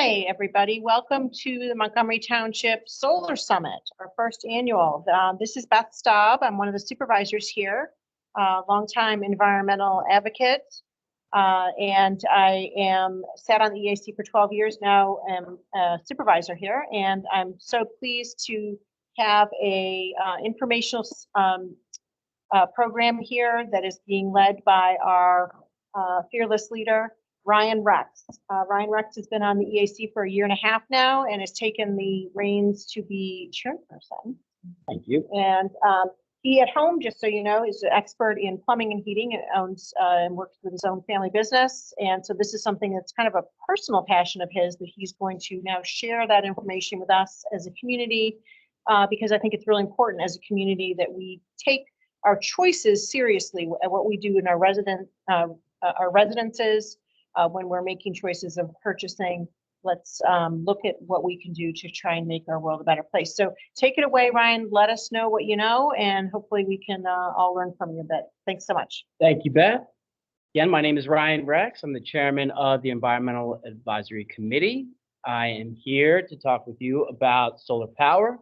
Hi, everybody. Welcome to the Montgomery Township Solar Summit, our first annual. This is Beth Staub. I'm one of the supervisors here, longtime environmental advocate, and I am sat on the EAC for 12 years now. I'm a supervisor here, and I'm so pleased to have a informational program here that is being led by our fearless leader, Ryan Rex. Ryan Rex has been on the EAC for 1.5 years now and has taken the reins to be chairperson. Thank you. And he at home, just so you know, is an expert in plumbing and heating and owns and works with his own family business. And so this is something that's kind of a personal passion of his that he's going to now share that information with us as a community, because I think it's really important as a community that we take our choices seriously at what we do in our residences. When we're making choices of purchasing, let's look at what we can do to try and make our world a better place. So take it away, Ryan. Let us know what you know, and hopefully we can all learn from you a bit. Thanks so much. Thank you, Beth. Again, my name is Ryan Rex. I'm the chairman of the Environmental Advisory Committee. I am here to talk with you about solar power.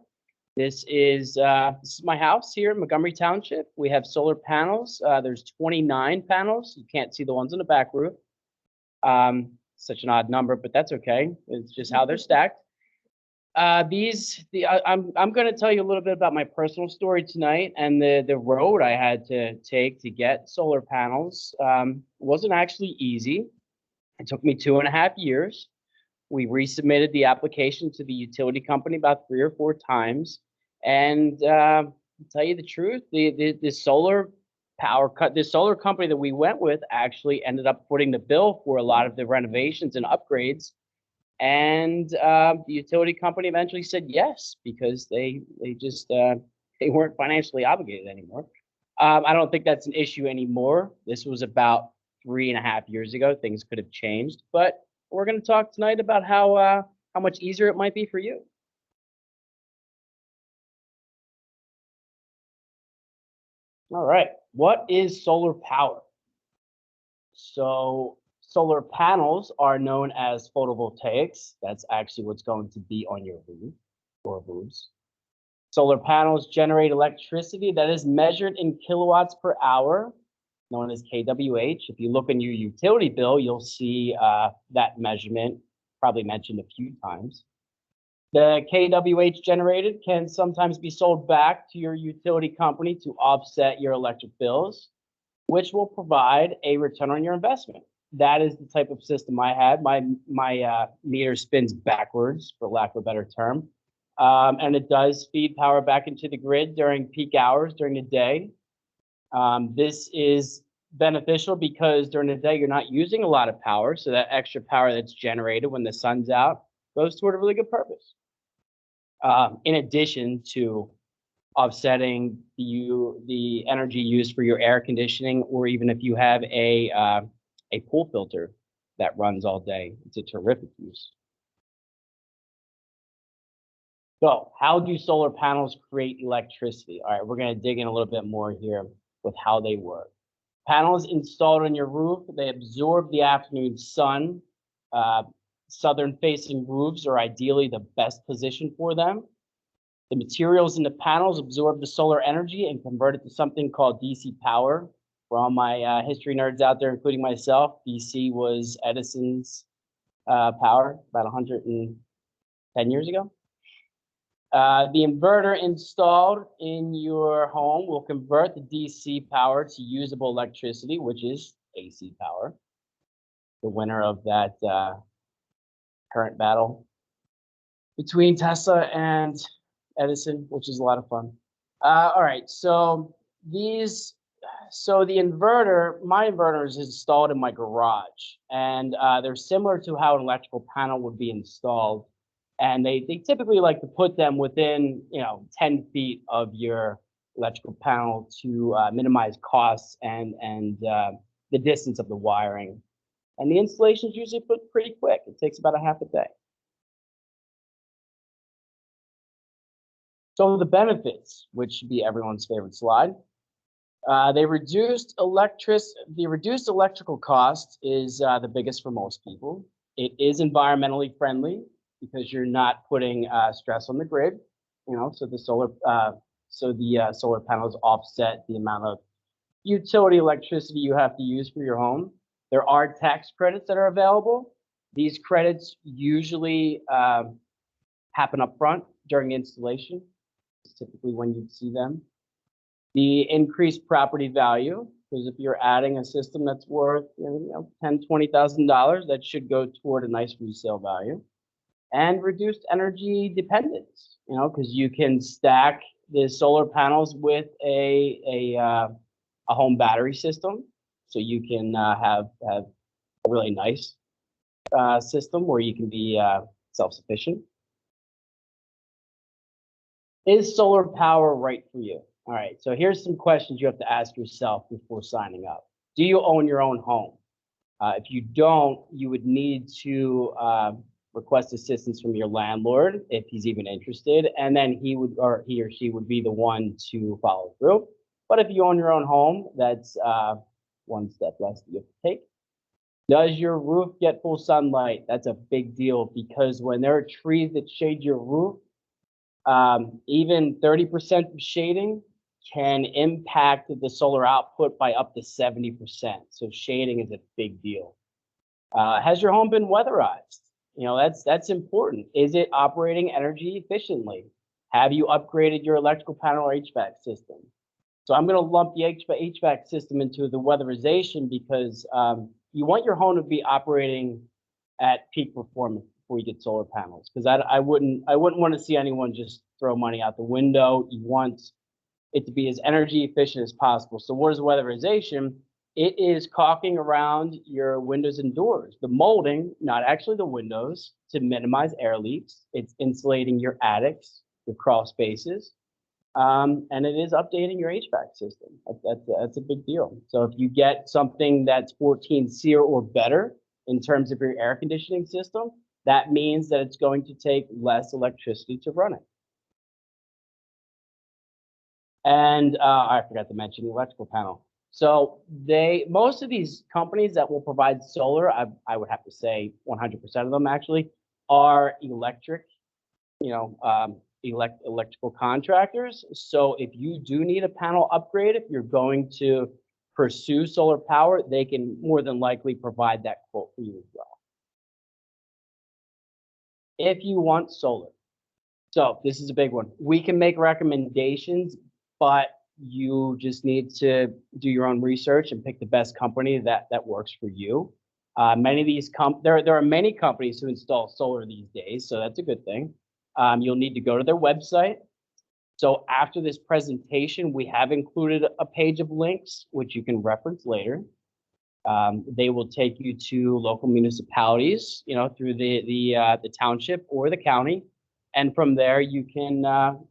This is my house here in Montgomery Township. We have solar panels. There's 29 panels. You can't see the ones on the back roof. Such an odd number, but that's okay. It's just how they're stacked. I'm going to tell you a little bit about my personal story tonight, and the road I had to take to get solar panels wasn't actually easy. It took me 2.5 years. We resubmitted the application to the utility company about 3 or 4 times, and to tell you the truth, the solar company that we went with actually ended up footing the bill for a lot of the renovations and upgrades, and the utility company eventually said yes because they weren't financially obligated anymore. I don't think that's an issue anymore. This was about 3.5 years ago. Things could have changed, but we're going to talk tonight about how much easier it might be for you. All right, what is solar power? So solar panels are known as photovoltaics. That's actually what's going to be on your roof or roofs. Solar panels generate electricity that is measured in kilowatts per hour, known as kWh. If you look in your utility bill, you'll see that measurement probably mentioned a few times. The kWh generated can sometimes be sold back to your utility company to offset your electric bills, which will provide a return on your investment. That is the type of system I had. My meter spins backwards, for lack of a better term, and it does feed power back into the grid during peak hours during the day. This is beneficial because during the day you're not using a lot of power, so that extra power that's generated when the sun's out goes toward a really good purpose. In addition to offsetting the energy used for your air conditioning, or even if you have a pool filter that runs all day, it's a terrific use. So how do solar panels create electricity? All right, we're going to dig in a little bit more here with how they work. Panels installed on your roof, they absorb the afternoon sun. Southern-facing roofs are ideally the best position for them. The materials in the panels absorb the solar energy and convert it to something called DC power. For all my history nerds out there, including myself, DC was Edison's power about 110 years ago. The inverter installed in your home will convert the DC power to usable electricity, which is AC power. The winner of that current battle between Tesla and Edison, which is a lot of fun. All right, so the inverter, my inverter is installed in my garage, and they're similar to how an electrical panel would be installed. And they typically like to put them within 10 feet of your electrical panel to minimize costs and the distance of the wiring. And the installation is usually pretty quick. It takes about a half a day. So the benefits, which should be everyone's favorite slide. The reduced electrical cost is the biggest for most people. It is environmentally friendly because you're not putting stress on the grid. So the solar panels offset the amount of utility electricity you have to use for your home. There are tax credits that are available. These credits usually happen up front during installation. It's typically when you'd see them. The increased property value, because if you're adding a system that's worth $10,000, $20,000, that should go toward a nice resale value. And reduced energy dependence, because you can stack the solar panels with a home battery system, so you can have a really nice system where you can be self-sufficient. Is solar power right for you? All right, so here's some questions you have to ask yourself before signing up. Do you own your own home? If you don't, you would need to request assistance from your landlord if he's even interested, and then he or she would be the one to follow through. But if you own your own home, that's one step less that you have to take. Does your roof get full sunlight? That's a big deal, because when there are trees that shade your roof, even 30% of shading can impact the solar output by up to 70%. So shading is a big deal. Has your home been weatherized? That's important. Is it operating energy efficiently? Have you upgraded your electrical panel or HVAC system? So I'm going to lump the HVAC system into the weatherization, because you want your home to be operating at peak performance before you get solar panels. Because I wouldn't want to see anyone just throw money out the window. You want it to be as energy efficient as possible. So what is weatherization? It is caulking around your windows and doors, the molding, not actually the windows, to minimize air leaks. It's insulating your attics, your crawl spaces, and it is updating your HVAC system. That's a big deal. So if you get something that's 14 SEER or better in terms of your air conditioning system, that means that it's going to take less electricity to run it. And I forgot to mention the electrical panel. So most of these companies that will provide solar, I would have to say 100% of them actually are electrical contractors. So if you do need a panel upgrade, if you're going to pursue solar power, they can more than likely provide that quote for you as well. If you want solar. So this is a big one. We can make recommendations, but you just need to do your own research and pick the best company that works for you. Many of these there are many companies who install solar these days, so that's a good thing. You'll need to go to their website. So after this presentation, we have included a page of links which you can reference later. They will take you to local municipalities, through the township or the county, and from there you can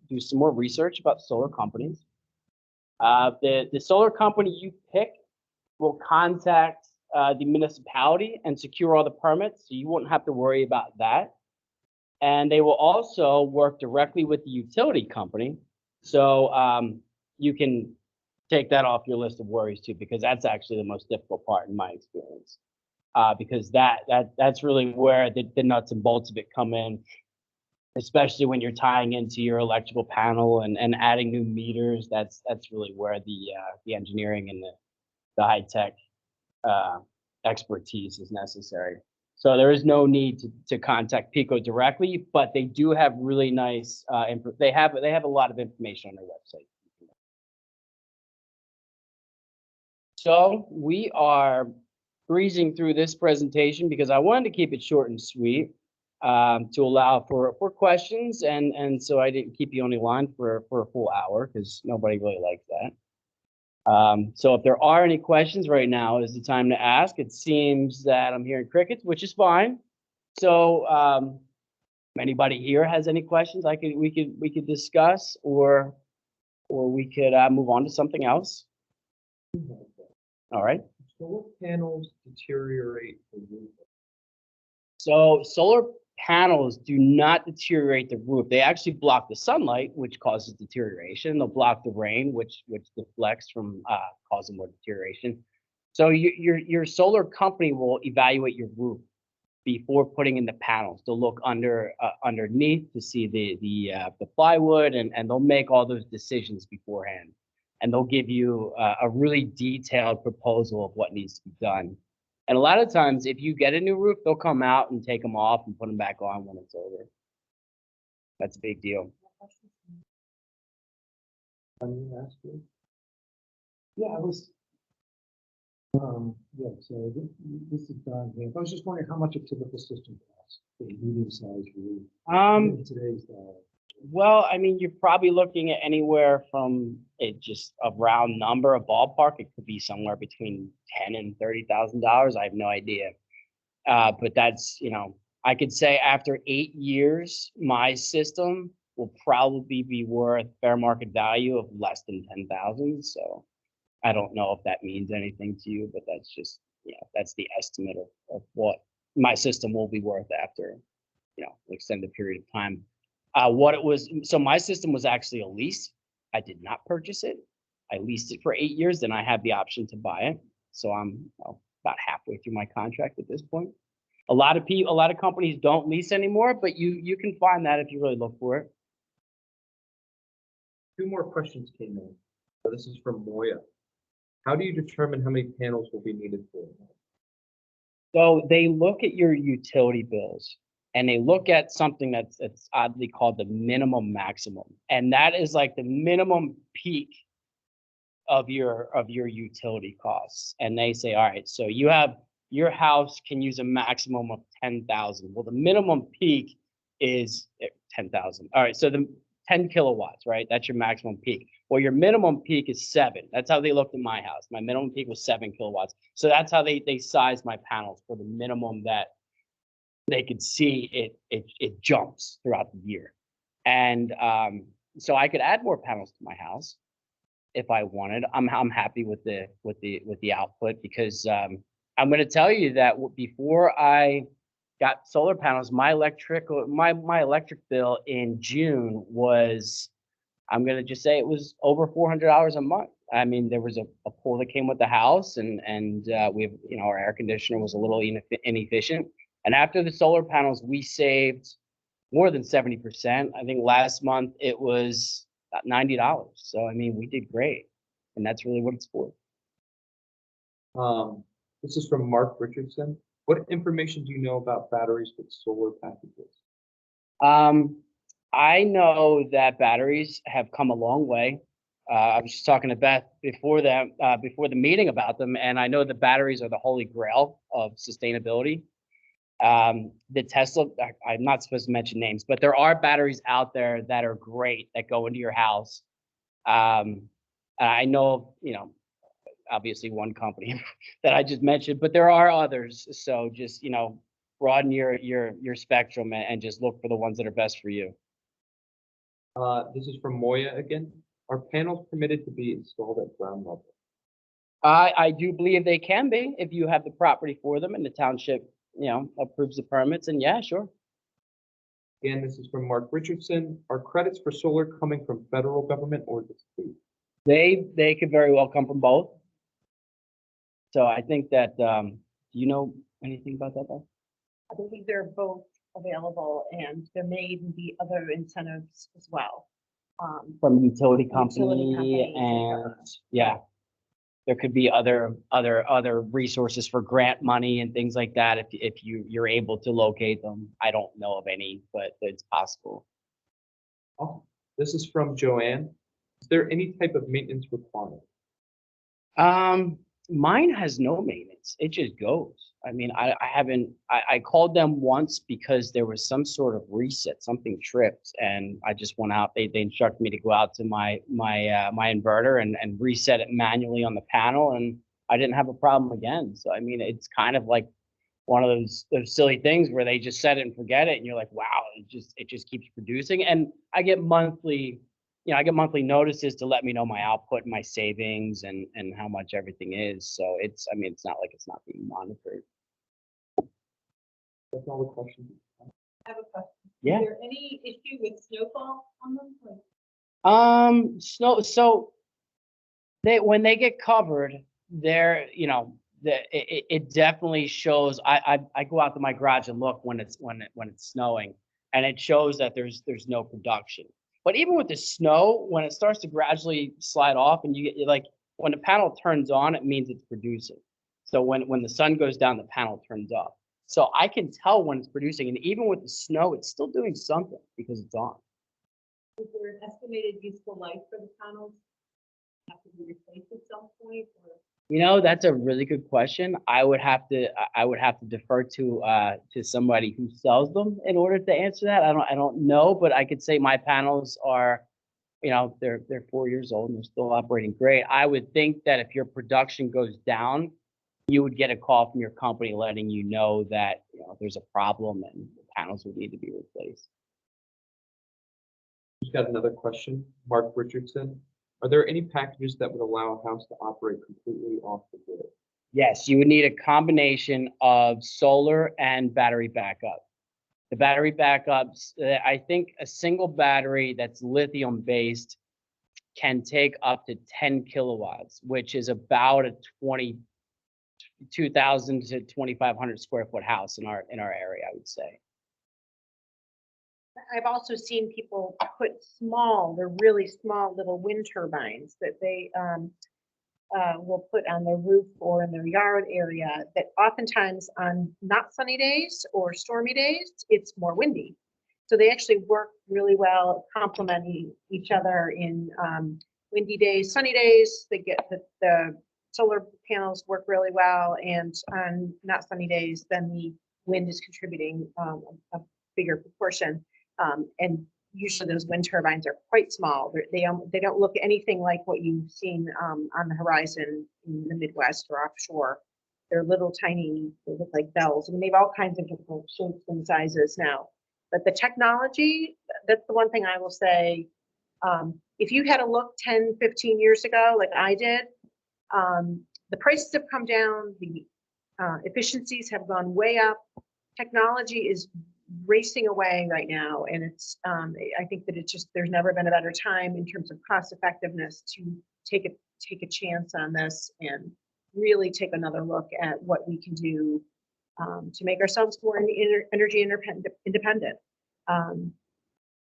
do some more research about solar companies. The solar company you pick will contact the municipality and secure all the permits, so you won't have to worry about that. And they will also work directly with the utility company, so you can take that off your list of worries too, because that's actually the most difficult part in my experience, because that's really where the nuts and bolts of it come in, especially when you're tying into your electrical panel and adding new meters. That's really where the engineering and the high tech expertise is necessary. So there is no need to contact Pico directly, but they do have really nice they have a lot of information on their website. So we are breezing through this presentation because I wanted to keep it short and sweet, to allow for questions, and so I didn't keep you on the line for a full hour, because nobody really likes that. So if there are any questions right now is the time to ask. It seems that I'm hearing crickets, which is fine. So if anybody here has any questions, we could discuss, or we could move on to something else. All right. Solar panels deteriorate the roof. So solar panels do not deteriorate the roof. They actually block the sunlight, which causes deterioration. They'll block the rain, which deflects from causing more deterioration. So your solar company will evaluate your roof before putting in the panels. They'll look underneath to see the plywood, and they'll make all those decisions beforehand. And they'll give you a really detailed proposal of what needs to be done. And a lot of times, if you get a new roof, they'll come out and take them off and put them back on when it's over. That's a big deal. Yeah, I was. Yeah, so this is Don here. I was just wondering how much a typical system costs for a medium-sized roof. In today's Well, I mean, you're probably looking at anywhere from just a round number, a ballpark. It could be somewhere between $10,000 and $30,000. I have no idea. But that's, I could say after 8 years, my system will probably be worth fair market value of less than 10,000. So I don't know if that means anything to you, but that's just, that's the estimate of what my system will be worth after, an extended period of time. So my system was actually a lease. I did not purchase it. I leased it for 8 years, then I had the option to buy it. So I'm about halfway through my contract at this point. A lot of companies don't lease anymore, but you can find that if you really look for it. 2 more questions came in. So this is from Moya. How do you determine how many panels will be needed for it? So they look at your utility bills, and they look at something that's oddly called the minimum maximum. And that is like the minimum peak of your utility costs. And they say, all right, so your house can use a maximum of 10,000. Well, the minimum peak is 10,000. All right, so the 10 kilowatts, right? That's your maximum peak. Well, your minimum peak is 7. That's how they looked at my house. My minimum peak was 7 kilowatts. So that's how they size my panels for the minimum that they could see it jumps throughout the year. And so I could add more panels to my house if I wanted. I'm happy with the output, because I'm going to tell you that before I got solar panels, my electric bill in June was, I'm going to just say, it was over $400 a month. I mean, there was a pool that came with the house, and we have, our air conditioner was a little inefficient. And after the solar panels, we saved more than 70%. I think last month it was about $90. So, I mean, we did great. And that's really what it's for. This is from Mark Richardson. What information do you know about batteries with solar packages? I know that batteries have come a long way. I was just talking to Beth before the meeting about them, and I know the batteries are the holy grail of sustainability. The Tesla, I'm not supposed to mention names, but there are batteries out there that are great that go into your house. I know, obviously one company that I just mentioned, but there are others. So just, broaden your spectrum and just look for the ones that are best for you. This is from Moya again. Are panels permitted to be installed at ground level? I do believe they can be if you have the property for them and the township, approves the permits, and yeah, sure. Again, this is from Mark Richardson. Are credits for solar coming from federal government or the state? They could very well come from both. So I think that, do you know anything about that, though? I believe they're both available, and there may even be other incentives as well. From utility company, companies and yeah, there could be other resources for grant money and things like that if you're able to locate them. I don't know of any, but it's possible. Oh, this is from Joanne. Is there any type of maintenance required? Mine has no maintenance. It just goes. I mean, I called them once because there was some sort of reset, something tripped, and I just went out. They instructed me to go out to my inverter and reset it manually on the panel, and I didn't have a problem again. So I mean, it's kind of like one of those silly things where they just set it and forget it, and you're like, wow, it just keeps producing. And I get monthly notices to let me know my output, my savings, and how much everything is. So it's not like it's not being monitored. That's all the questions. I have a question. Yeah. Is there any issue with snowfall on them? So when they get covered, it definitely shows. I go out to my garage and look when it's snowing, and it shows that there's no production. But even with the snow, when it starts to gradually slide off, and you get like when the panel turns on, it means it's producing. So when the sun goes down, the panel turns off. So I can tell when it's producing, and even with the snow, it's still doing something because it's on. Is there an estimated useful life for the panels? Have to be replaced at some point, or? You know, that's a really good question. I would have to defer to somebody who sells them in order to answer that. I don't know, but I could say my panels are, you know, they're 4 years old and they're still operating great. I would think that if your production goes down, you would get a call from your company letting you know that, you know, there's a problem and the panels would need to be replaced. Just got another question. Mark Richardson. Are there any packages that would allow a house to operate completely off the grid? Yes, you would need a combination of solar and battery backup. The battery backups, I think a single battery that's lithium based can take up to 10 kilowatts, which is about a 22,000 to 2,500 square foot house in our area, I would say. I've also seen people put they're really small little wind turbines that they will put on their roof or in their yard area that oftentimes on not sunny days or stormy days, it's more windy. So they actually work really well, complementing each other in windy days, sunny days. They get the solar panels work really well, and on not sunny days, then the wind is contributing a bigger proportion. And usually those wind turbines are quite small. They don't look anything like what you've seen on the horizon in the Midwest or offshore. They're little tiny, they look like bells. I mean, they have all kinds of different shapes and sizes now. But the technology, that's the one thing I will say. If you had a look 10, 15 years ago, like I did, the prices have come down, the efficiencies have gone way up. Technology is racing away right now, and it's I think that it's just there's never been a better time in terms of cost effectiveness to take a chance on this and really take another look at what we can do to make ourselves more energy independent.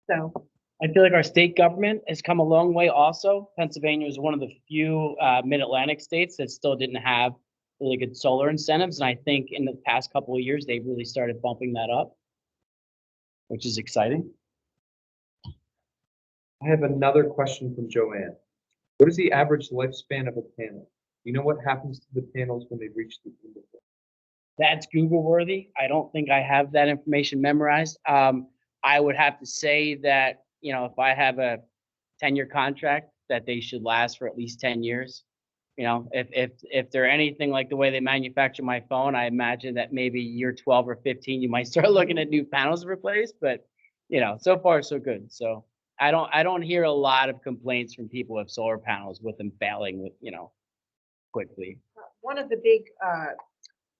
So I feel like our state government has come a long way also. Pennsylvania is one of the few mid-Atlantic states that still didn't have really good solar incentives, and I think in the past couple of years they've really started bumping that up, which is exciting. I have another question from Joanne. What is the average lifespan of a panel? Do you know what happens to the panels when they reach the end of it? That's Google worthy. I don't think I have that information memorized. I would have to say that, you know, if I have a 10-year contract, that they should last for at least 10 years. You know, if they're anything like the way they manufacture my phone, I imagine that maybe year 12 or 15, you might start looking at new panels to replace, but you know, so far so good. So I don't hear a lot of complaints from people with solar panels with them failing with, you know, quickly. one of the big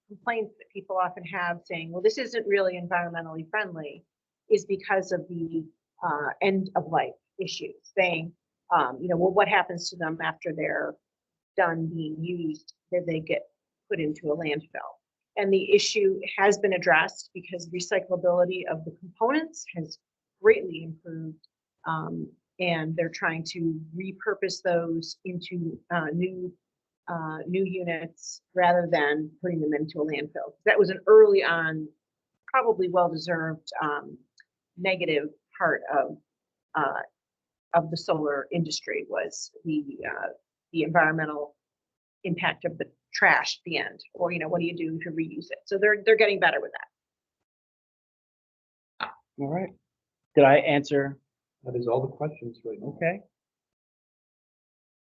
complaints that people often have saying, well, this isn't really environmentally friendly, is because of the end of life issues, saying, you know, well, what happens to them after they're done being used, that they get put into a landfill. And the issue has been addressed because recyclability of the components has greatly improved. And they're trying to repurpose those into new units rather than putting them into a landfill. That was an early on, probably well-deserved negative part of the solar industry, was the environmental impact of the trash at the end, or, you know, what do you do to reuse it? So they're getting better with that. All right. Did I answer? That is all the questions right now. Okay.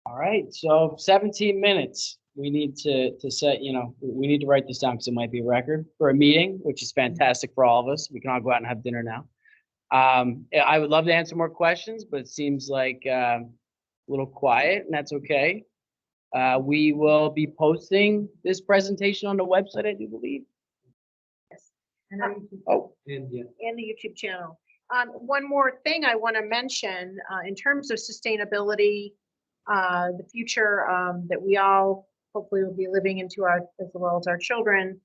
All right. So 17 minutes. We need to set, you know, we need to write this down because it might be a record for a meeting, which is fantastic for all of us. We can all go out and have dinner now. I would love to answer more questions, but it seems like a little quiet, and that's okay. We will be posting this presentation on the website, I do believe. Yes. And then Oh, And yeah, and the YouTube channel. One more thing I want to mention in terms of sustainability, the future that we all hopefully will be living into our, as well as our children.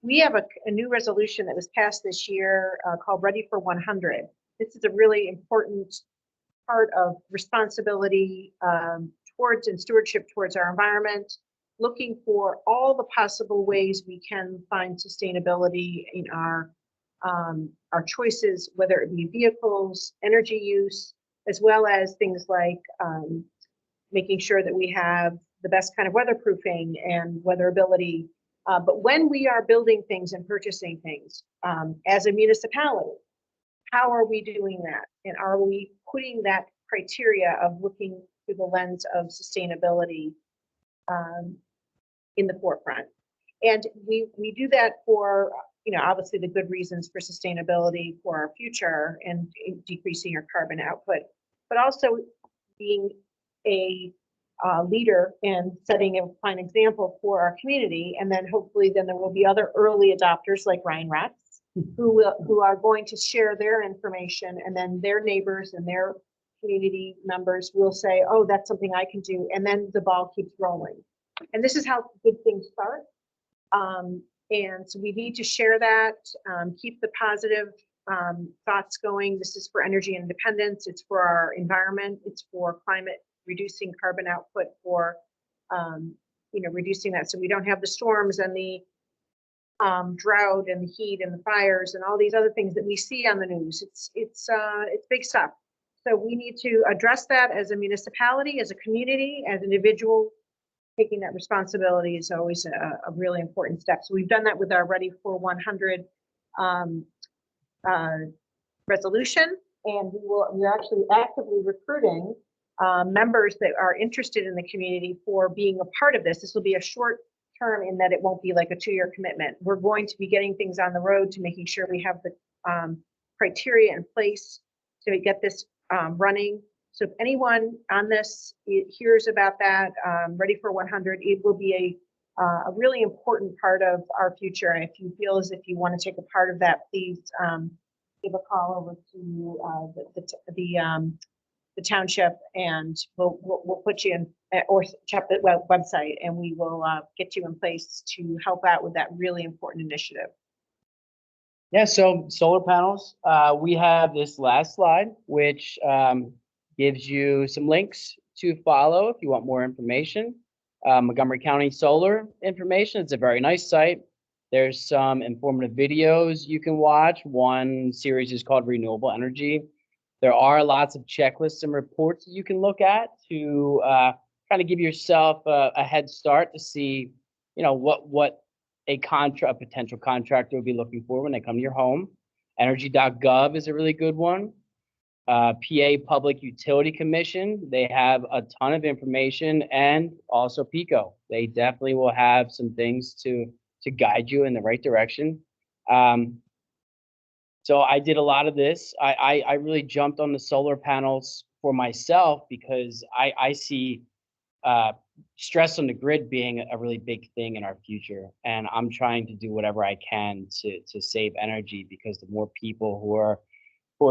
We have a new resolution that was passed this year called Ready for 100. This is a really important part of responsibility towards and stewardship towards our environment, looking for all the possible ways we can find sustainability in our choices, whether it be vehicles, energy use, as well as things like making sure that we have the best kind of weatherproofing and weatherability. But when we are building things and purchasing things as a municipality, how are we doing that? And are we putting that criteria of looking through the lens of sustainability in the forefront? And we do that for, obviously the good reasons for sustainability for our future and decreasing our carbon output, but also being a leader and setting a fine example for our community. And then hopefully then there will be other early adopters like Ryan Rex who are going to share their information, and then their neighbors and their community members will say, oh, that's something I can do. And then the ball keeps rolling. And this is how good things start. And so we need to share that, keep the positive thoughts going. This is for energy independence. It's for our environment. It's for climate, reducing carbon output, for reducing that so we don't have the storms and the drought and the heat and the fires and all these other things that we see on the news. It's big stuff. So we need to address that as a municipality, as a community, as individual. Taking that responsibility is always a really important step. So we've done that with our Ready for 100 resolution, and we're actually actively recruiting members that are interested in the community for being a part of this. This will be a short term in that it won't be like a 2-year commitment. We're going to be getting things on the road to making sure we have the criteria in place to get this running. So if anyone on this hears about that, Ready for 100, it will be a really important part of our future. And if you feel as if you want to take a part of that, please give a call over to the township, and we'll put you in, or check the website, and we will get you in place to help out with that really important initiative. Yeah, so solar panels, we have this last slide, which gives you some links to follow if you want more information. Montgomery County Solar information. It's a very nice site. There's some informative videos you can watch. One series is called Renewable Energy. There are lots of checklists and reports that you can look at to kind of give yourself a head start to see, what a potential contractor would be looking for when they come to your home. Energy.gov is a really good one. PA Public Utility Commission, they have a ton of information, and also PICO. They definitely will have some things to guide you in the right direction. So I did a lot of this. I really jumped on the solar panels for myself because I see stress on the grid being a really big thing in our future. And I'm trying to do whatever I can to save energy, because the more people who are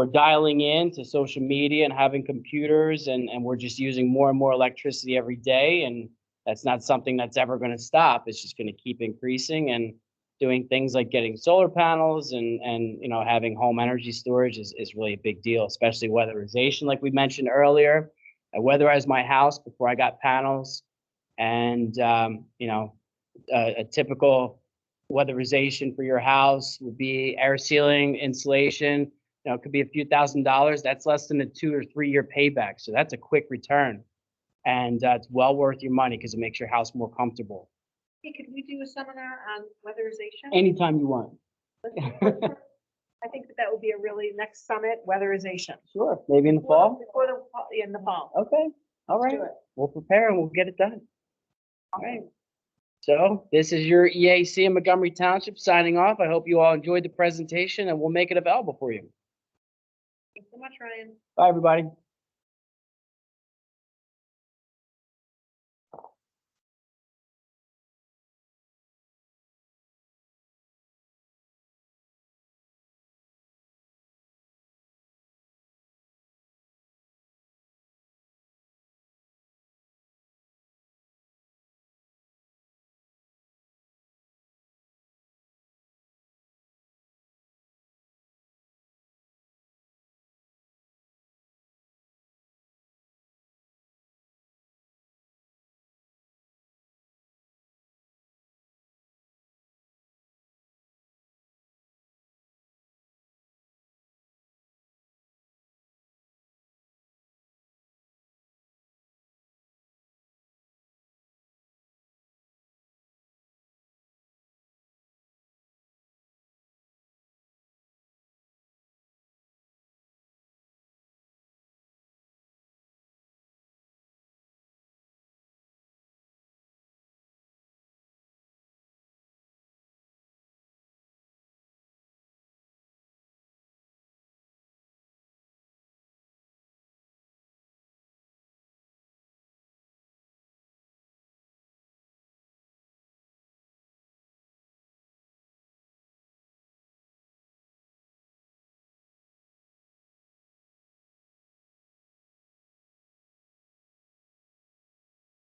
dialing in to social media and having computers, and we're just using more and more electricity every day, and that's not something that's ever going to stop. It's just going to keep increasing, and doing things like getting solar panels and having home energy storage is really a big deal, especially weatherization, like we mentioned earlier. I weatherized my house before I got panels, and a typical weatherization for your house would be air sealing, insulation. It could be a few $1,000s. That's less than a 2 or 3 year payback. So that's a quick return, and it's well worth your money because it makes your house more comfortable. Hey, could we do a seminar on weatherization? Anytime you want. I think that would be a really next summit, weatherization. Sure, maybe in the fall. In the fall. Okay, all right. do it. We'll prepare and we'll get it done. All right. So this is your EAC in Montgomery Township signing off. I hope you all enjoyed the presentation, and we'll make it available for you. Thanks so much, Ryan. Bye, everybody.